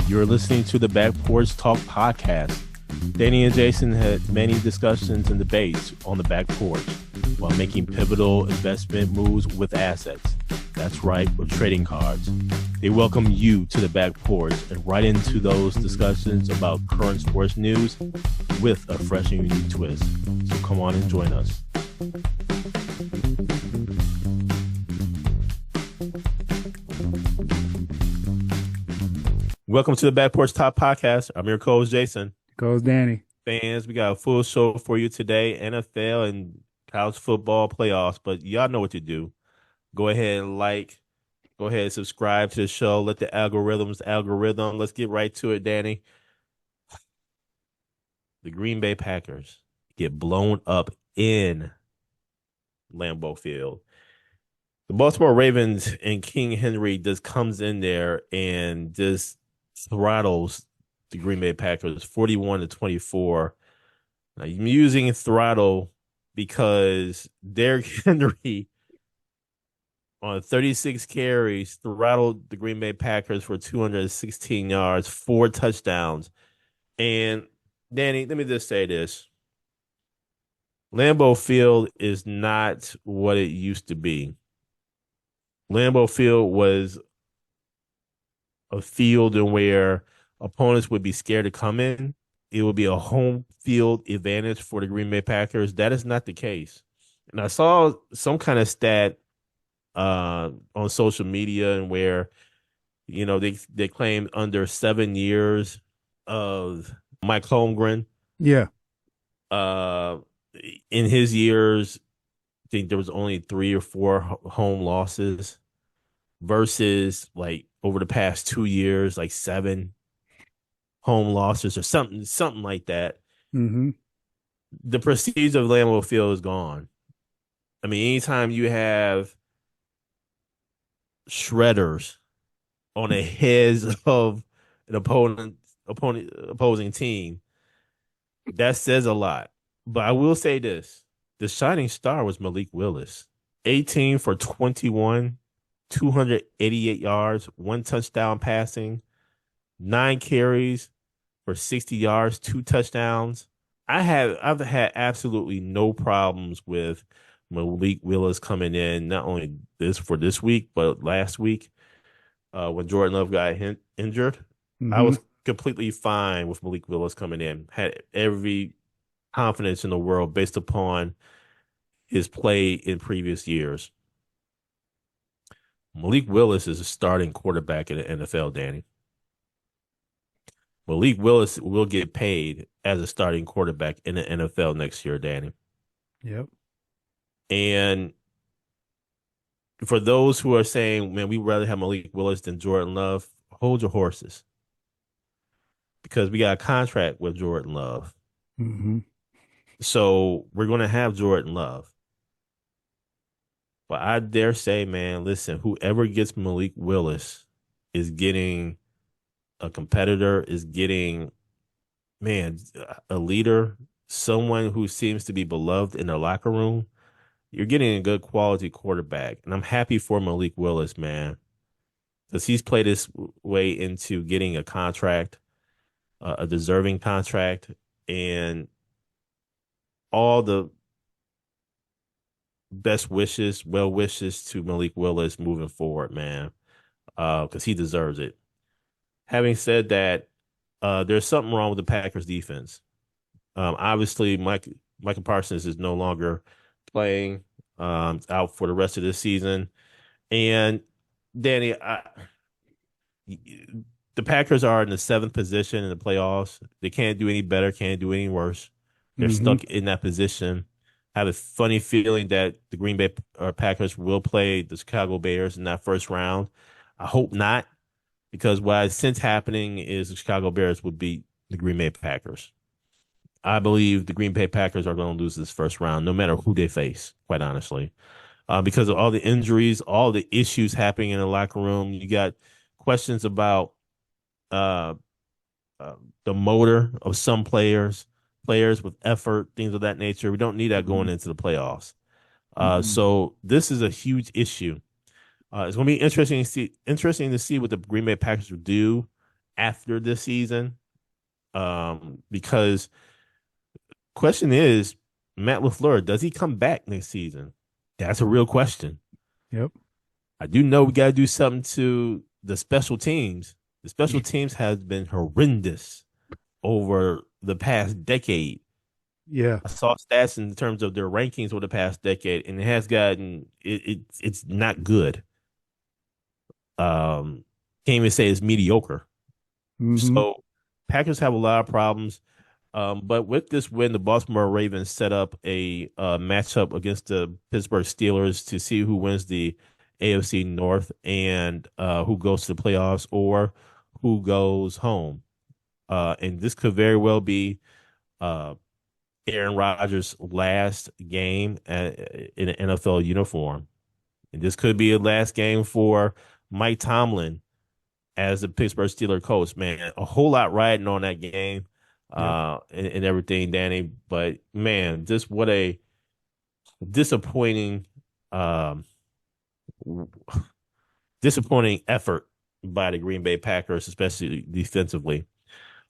You're listening to the Back Porch Talk podcast. Danny and Jason had many discussions and debates on the back porch while making pivotal investment moves with assets. That's right, with trading cards. They welcome you to the back porch and right into those discussions about current sports news with a fresh and unique twist. So come on and join us. Welcome to the Back Porch Top Podcast. I'm your co-host, Jason. Goes Danny. Fans, we got a full show for you today, NFL and college football playoffs, but y'all know what to do. Go ahead and go ahead and subscribe to the show. Let the algorithm. Let's get right to it, Danny. The Green Bay Packers get blown up in Lambeau Field. The Baltimore Ravens and King Henry just comes in there and just throttles the Green Bay Packers 41-24. Now, I'm using throttle because Derrick Henry on 36 carries throttled the Green Bay Packers for 216 yards, 4 touchdowns. And Danny, let me just say this. Lambeau Field is not what it used to be. Lambeau Field was a field in where opponents would be scared to come in. It would be a home field advantage for the Green Bay Packers. That is not the case. And I saw some kind of stat on social media and where, they claimed under 7 years of Mike Holmgren. Yeah. In his years, I think there was only 3 or 4 home losses versus like over the past 2 years, like 7 home losses or something like that. Mm-hmm. The prestige of Lambeau Field is gone. I mean, anytime you have shredders on the heads of an opposing team, that says a lot. But I will say this. The shining star was Malik Willis. 18 for 21, 288 yards, 1 touchdown passing, 9 carries for 60 yards, 2 touchdowns. I've had absolutely no problems with Malik Willis coming in, not only this week, but last week when Jordan Love got injured. Mm-hmm. I was completely fine with Malik Willis coming in. Had every confidence in the world based upon his play in previous years. Malik Willis is a starting quarterback in the NFL, Danny. Malik Willis will get paid as a starting quarterback in the NFL next year, Danny. Yep. And for those who are saying, man, we'd rather have Malik Willis than Jordan Love, hold your horses. Because we got a contract with Jordan Love. Mm-hmm. So we're going to have Jordan Love. But I dare say, man, listen, whoever gets Malik Willis is getting a competitor, is getting, man, a leader, someone who seems to be beloved in the locker room. You're getting a good quality quarterback. And I'm happy for Malik Willis, man, because he's played his way into getting a contract, a deserving contract, and all the best wishes, well wishes to Malik Willis moving forward, man, because he deserves it. Having said that, there's something wrong with the Packers defense. Obviously, Michael Parsons is no longer playing, out for the rest of this season. And Danny, the Packers are in the 7th position in the playoffs. They can't do any better, can't do any worse. They're stuck in that position. I have a funny feeling that the Green Bay Packers will play the Chicago Bears in that first round. I hope not, because what I sense happening is the Chicago Bears would beat the Green Bay Packers. I believe the Green Bay Packers are going to lose this first round, no matter who they face, quite honestly. Because of all the injuries, all the issues happening in the locker room. You got questions about the motor of some players with effort, things of that nature. We don't need that going into the playoffs. So this is a huge issue. It's going to be interesting to see what the Green Bay Packers will do after this season. Because question is, Matt LaFleur, does he come back next season? That's a real question. Yep. I do know we got to do something to the special teams. The special teams has been horrendous over the past decade. Yeah. I saw stats in terms of their rankings over the past decade, and it has gotten it's not good. Can't even say it's mediocre. Mm-hmm. So Packers have a lot of problems. But with this win, the Baltimore Ravens set up a matchup against the Pittsburgh Steelers to see who wins the AFC North and who goes to the playoffs or who goes home. And this could very well be uh, Aaron Rodgers' last game in an NFL uniform. And this could be a last game for Mike Tomlin as the Pittsburgh Steelers coach. Man, a whole lot riding on that game Yep. and everything, Danny. But man, just what a disappointing, um, disappointing effort by the Green Bay Packers, especially defensively.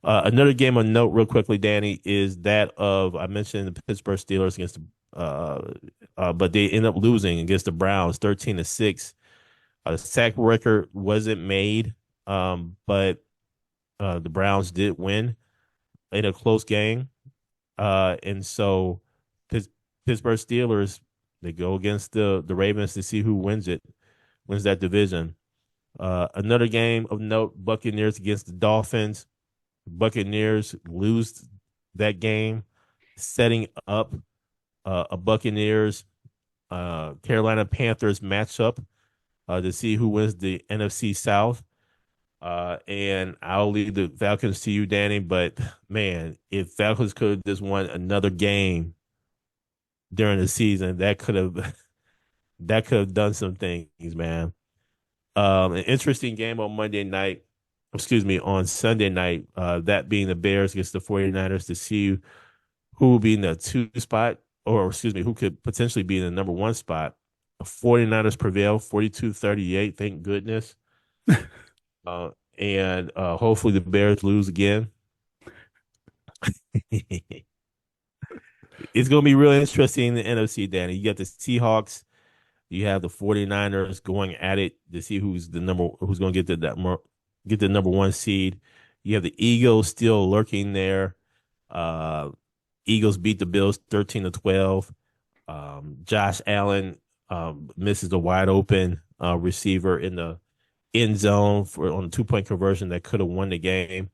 Another game of note, real quickly, Danny, is that of I mentioned the Pittsburgh Steelers against but they end up losing against the Browns, 13-6. The sack record wasn't made, but the Browns did win in a close game. And so Pittsburgh Steelers, they go against the Ravens to see who wins that division. Another game of note, Buccaneers against the Dolphins. Buccaneers lose that game, setting up a Buccaneers Carolina Panthers matchup to see who wins the NFC South. And I'll leave the Falcons to you, Danny. But man, if Falcons could have just won another game during the season, that could have that could have done some things, man. An interesting game on Monday night. Excuse me, on Sunday night, that being the Bears against the 49ers to see who will be in the two spot, or excuse me, who could potentially be in the number one spot. The 49ers prevail 42-38, thank goodness. Uh, and hopefully the Bears lose again. It's going to be really interesting in the NFC, Danny. You got the Seahawks, you have the 49ers going at it to see who's going to get the number one seed. You have the Eagles still lurking there. Uh, Eagles beat the Bills 13-12. Josh Allen misses a wide open receiver in the end zone for on a 2-point conversion that could have won the game.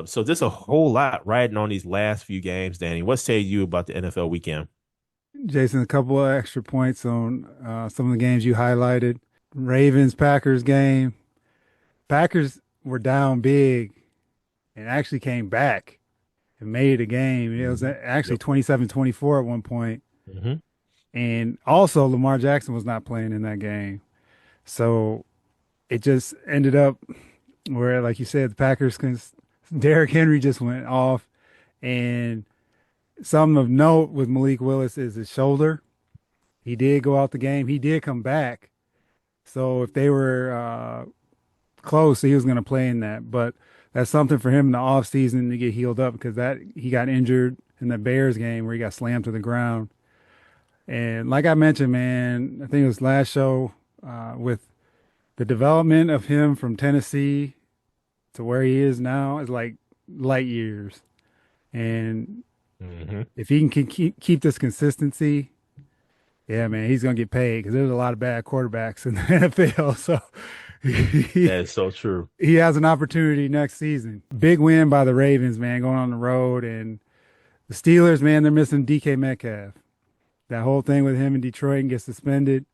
So there's a whole lot riding on these last few games, Danny. What say you about the NFL weekend? Jason, a couple of extra points on some of the games you highlighted. Ravens Packers game. Packers were down big and actually came back and made it a game. It was Mm-hmm. actually Yep. 27-24 at one point. Mm-hmm. And also Lamar Jackson was not playing in that game. So it just ended up where, like you said, the Packers, Derrick Henry just went off. And something of note with Malik Willis is his shoulder. He did go out the game. He did come back. So if they were close, he was going to play in that. But that's something for him in the offseason to get healed up because that he got injured in the Bears game where he got slammed to the ground. And like I mentioned, man, I think it was last show with the development of him from Tennessee to where he is now is like light years. And Mm-hmm. if he can keep this consistency, yeah, man, he's gonna get paid because there's a lot of bad quarterbacks in the NFL. So he, That is so true. he has an opportunity next season. Big win by the Ravens, man, going on the road, and the Steelers, man, they're missing DK Metcalf. That whole thing with him in Detroit and get suspended.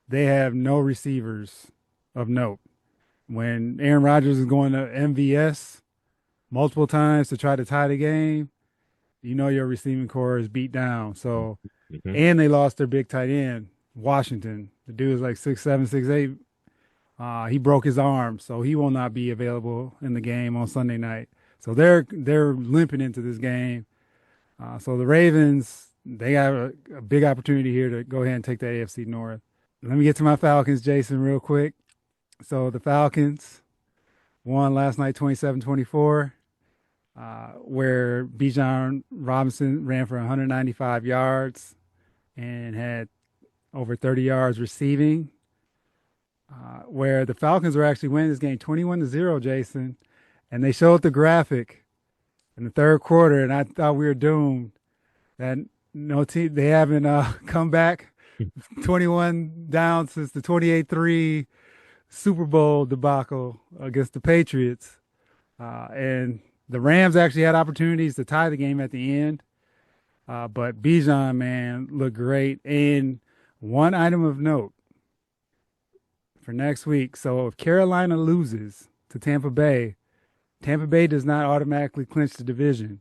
They have no receivers of note. When Aaron Rodgers is going to MVS multiple times to try to tie the game, you know your receiving core is beat down. So, Mm-hmm. and they lost their big tight end, Washington. The dude is like 6'7", 6'8". He broke his arm, so he will not be available in the game on Sunday night. So they're limping into this game. So the Ravens, they got a big opportunity here to go ahead and take the AFC North. Let me get to my Falcons, Jason, real quick. So the Falcons, won last night 27-24, where Bijan Robinson ran for 195 yards and had over 30 yards receiving. Where the Falcons were actually winning this game 21-0, Jason, and they showed the graphic in the third quarter, and I thought we were doomed. That no team they haven't come back 21 down since the 28-3 Super Bowl debacle against the Patriots. And the Rams actually had opportunities to tie the game at the end. But Bijan, man, looked great. And one item of note for next week. So if Carolina loses to Tampa Bay does not automatically clinch the division.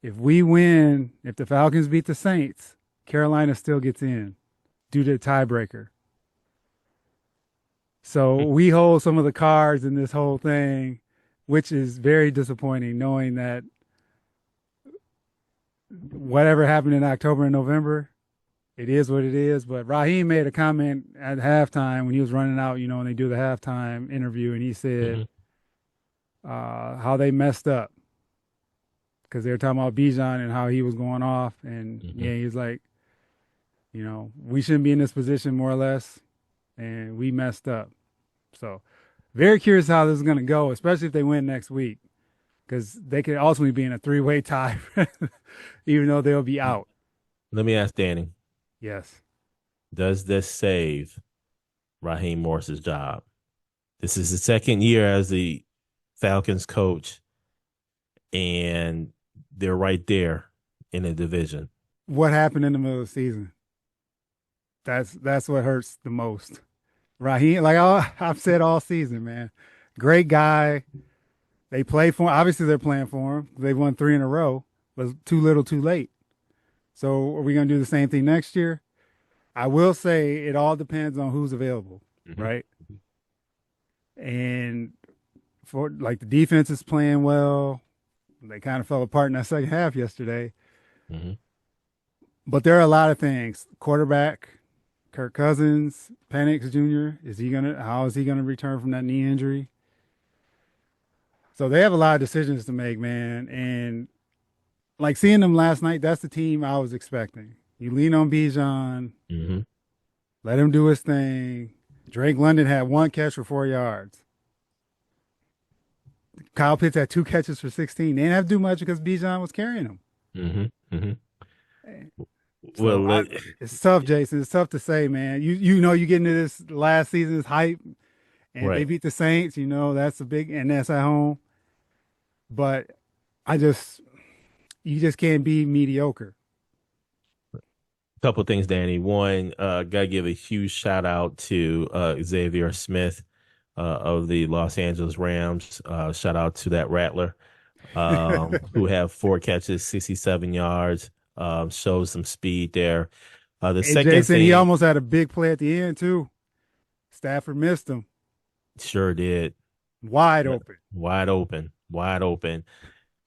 If we win, if the Falcons beat the Saints, Carolina still gets in due to the tiebreaker. So we hold some of the cards in this whole thing, which is very disappointing, knowing that whatever happened in October and November, it is what it is. But Raheem made a comment at halftime when he was running out, when they do the halftime interview, and he said how they messed up because they were talking about Bijan and how he was going off. And yeah, he's like, we shouldn't be in this position more or less, and we messed up. So very curious how this is going to go, especially if they win next week, because they could ultimately be in a three-way tie, even though they'll be out. Let me ask Danny. Yes. Does this save Raheem Morris's job? This is his second year as the Falcons coach, and they're right there in the division. What happened in the middle of the season? That's what hurts the most. Raheem, like I've said all season, man, great guy. They play for him. Obviously, they're playing for him. They won 3 in a row, but too little, too late. So are we going to do the same thing next year? I will say it all depends on who's available, right? And for like the defense is playing well. They kind of fell apart in that second half yesterday. But there are a lot of things. Quarterback, Kirk Cousins, Penix Jr. How is he gonna return from that knee injury? So they have a lot of decisions to make, man. And like seeing them last night, that's the team I was expecting. You lean on Bijan, let him do his thing. Drake London had 1 catch for 4 yards. Kyle Pitts had 2 catches for 16. They didn't have to do much because Bijan was carrying them. So it's tough, Jason. It's tough to say, man. You get into this last season's hype, and they beat the Saints. That's a big, and that's at home. But you just can't be mediocre. Couple things, Danny. One, gotta give a huge shout out to Xavier Smith of the Los Angeles Rams. Shout out to that Rattler who have 4 catches, 67 yards. Shows some speed there. The second Jason, thing, he almost had a big play at the end too. Stafford missed him. Sure did. Wide open. Wide open. Wide open.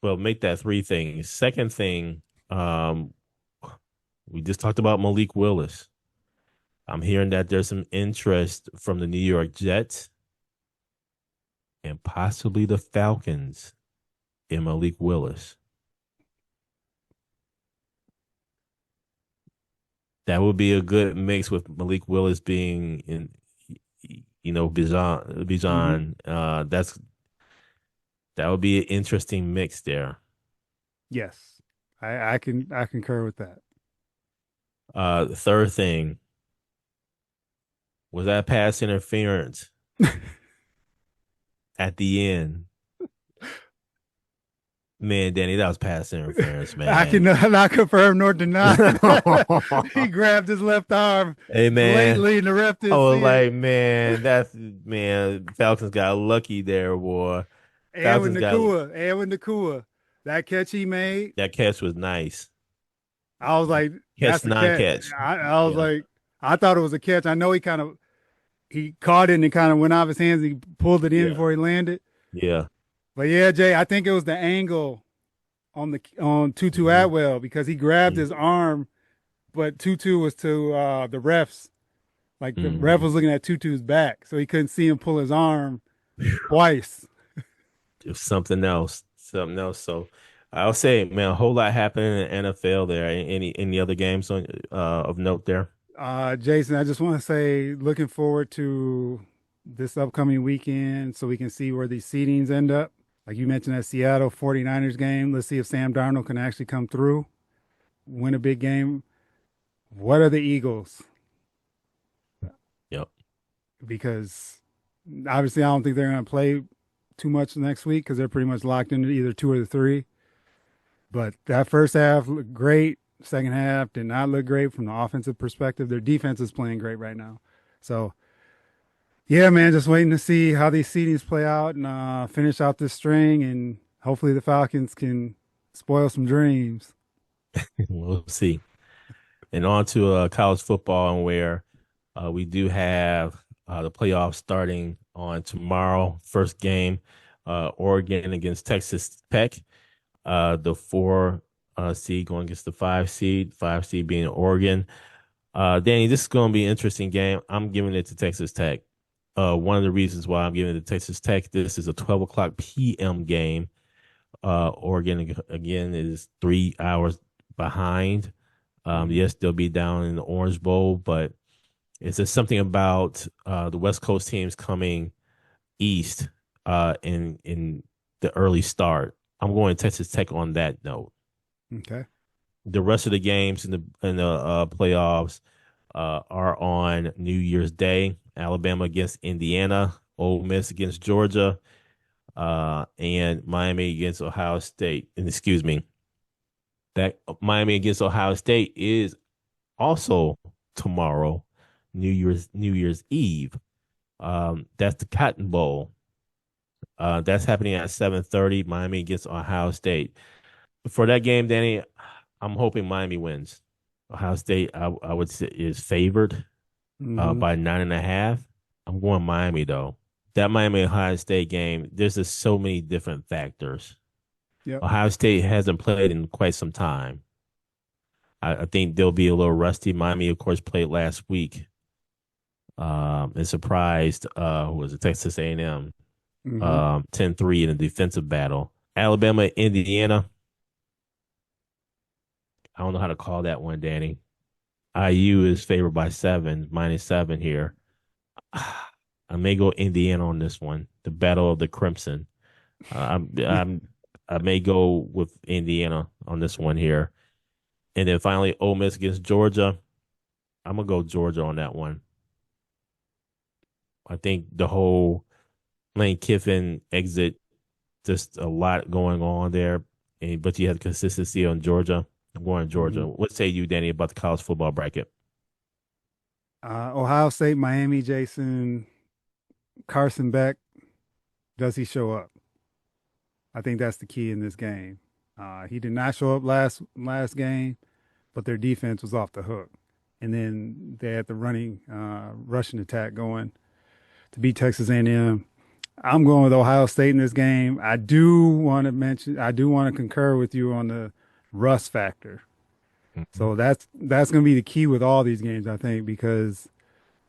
Well, make that 3 things. Second thing, we just talked about Malik Willis. I'm hearing that there's some interest from the New York Jets and possibly the Falcons in Malik Willis. That would be a good mix with Malik Willis being in, Bijan. That would be an interesting mix there. Yes, I concur with that. The third thing was that pass interference at the end. Man, Danny, that was pass interference, man. I cannot confirm nor deny. He grabbed his left arm. Hey, man. Lately, and the ref didn't I was see like, it. man, Falcons got lucky there, boy. Edwin Nakua, that catch he made. That catch was nice. I was like, Catch that's a non-catch. catch. I was like, I thought it was a catch. I know he caught it and it kind of went off his hands. He pulled it in before he landed. Yeah. But yeah, Jay, I think it was the angle on Tutu Atwell because he grabbed his arm, but Tutu was to the refs. Like the ref was looking at Tutu's back, so he couldn't see him pull his arm twice. something else, something else. So I'll say, man, a whole lot happened in the NFL there. Any other games on of note there? Jason, I just want to say, looking forward to this upcoming weekend so we can see where these seedings end up. Like you mentioned, that Seattle 49ers game. Let's see if Sam Darnold can actually come through, win a big game. What are the Eagles? Yep. Because obviously, I don't think they're going to play too much next week because they're pretty much locked into either two or the three. But that first half looked great. Second half did not look great from the offensive perspective. Their defense is playing great right now. So, yeah, man, just waiting to see how these seedings play out and finish out this string. And hopefully the Falcons can spoil some dreams. We'll see. And on to college football, and where we do have the playoffs starting on tomorrow. First game, Oregon against Texas Tech. The four seed going against the five seed being Oregon. Danny, this is going to be an interesting game. I'm giving it to Texas Tech. One of the reasons why I'm giving it to Texas Tech, this is a 12 o'clock p.m. game. Oregon, again, is 3 hours behind. Mhm. Yes, they'll be down in the Orange Bowl, but it's just something about the West Coast teams coming east in the early start. I'm going Texas Tech on that note. Okay. The rest of the games in the playoffs are on New Year's Day. Alabama against Indiana, Ole Miss against Georgia, and Miami against Ohio State. And excuse me, that Miami against Ohio State is also tomorrow, New Year's Eve. That's the Cotton Bowl. That's happening at 7:30. Miami against Ohio State. For that game, Danny, I'm hoping Miami wins. Ohio State, I would say, is favored Hmm. by 9.5. I'm going Miami though. That Miami Ohio State game, there's just so many different factors. Yep. Ohio State hasn't played in quite some time. I think they'll be a little rusty. Miami, of course, played last week. And surprised who was it, Texas A&M Hmm. 10-3 in a defensive battle. Alabama, Indiana. I don't know how to call that one, Danny. IU is favored by seven, -7 here. I may go Indiana on this one. The Battle of the Crimson. I may go with Indiana on this one here. And then finally, Ole Miss against Georgia. I'm gonna go Georgia on that one. I think the whole Lane Kiffin exit, just a lot going on there. But you have consistency on Georgia. I'm going Georgia. Hmm. What say you, Danny, about the college football bracket? Ohio State, Miami, Jason, Carson Beck, does he show up? I think that's the key in this game. He did not show up last game, but their defense was off the hook. And then they had the rushing attack going to beat Texas A&M. I'm going with Ohio State in this game. I do want to concur with you on the rust factor. Mhm. So that's going to be the key with all these games, I think, because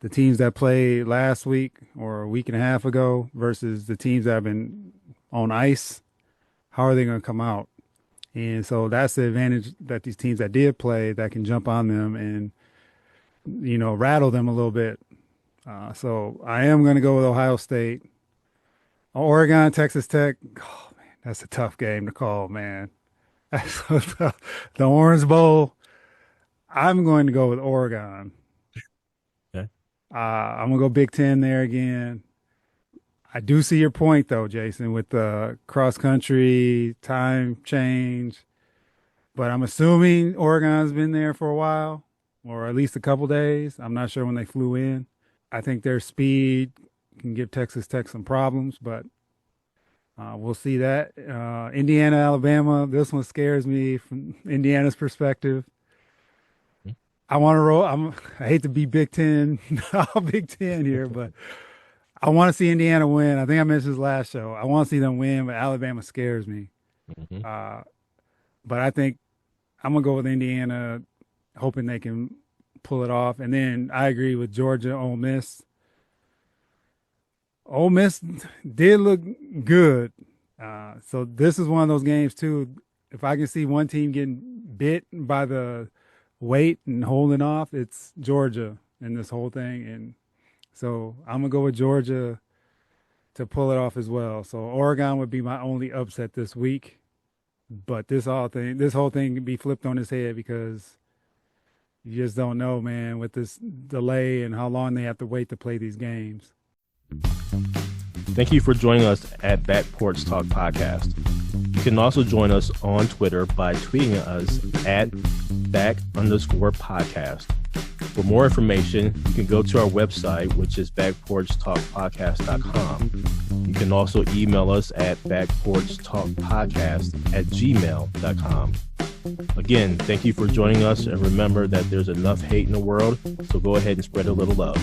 the teams that played last week or a week and a half ago versus the teams that have been on ice, how are they going to come out? And so that's the advantage that these teams that did play that can jump on them and rattle them a little bit. So I am going to go with Ohio State. Oregon, Texas Tech. Oh man, that's a tough game to call, man. That's so tough. The Orange Bowl. I'm going to go with Oregon. Okay. I'm gonna go Big Ten there again. I do see your point though, Jason, with the cross country time change. But I'm assuming Oregon's been there for a while, or at least a couple days. I'm not sure when they flew in. I think their speed can give Texas Tech some problems, but we'll see that. Indiana, Alabama. This one scares me from Indiana's perspective. I want to roll. I hate to be Big Ten, all Big Ten here, but I want to see Indiana win. I think I mentioned this last show. I want to see them win, but Alabama scares me. Mhm. Uh, but I think I'm gonna go with Indiana, hoping they can pull it off. And then I agree with Georgia, Ole Miss. Ole Miss did look good, So this is one of those games too. If I can see one team getting bit by the weight and holding off, it's Georgia in this whole thing. And so I'm gonna go with Georgia to pull it off as well. So Oregon would be my only upset this week. But this whole thing can be flipped on its head because you just don't know, man, with this delay and how long they have to wait to play these games. Thank you for joining us at Back Porch Talk Podcast. You can also join us on Twitter by tweeting us at back_podcast. For more information, you can go to our website, which is backporchtalkpodcast.com. You can also email us at backporchtalkpodcast@gmail.com. Again, thank you for joining us, and remember that there's enough hate in the world, so go ahead and spread a little love.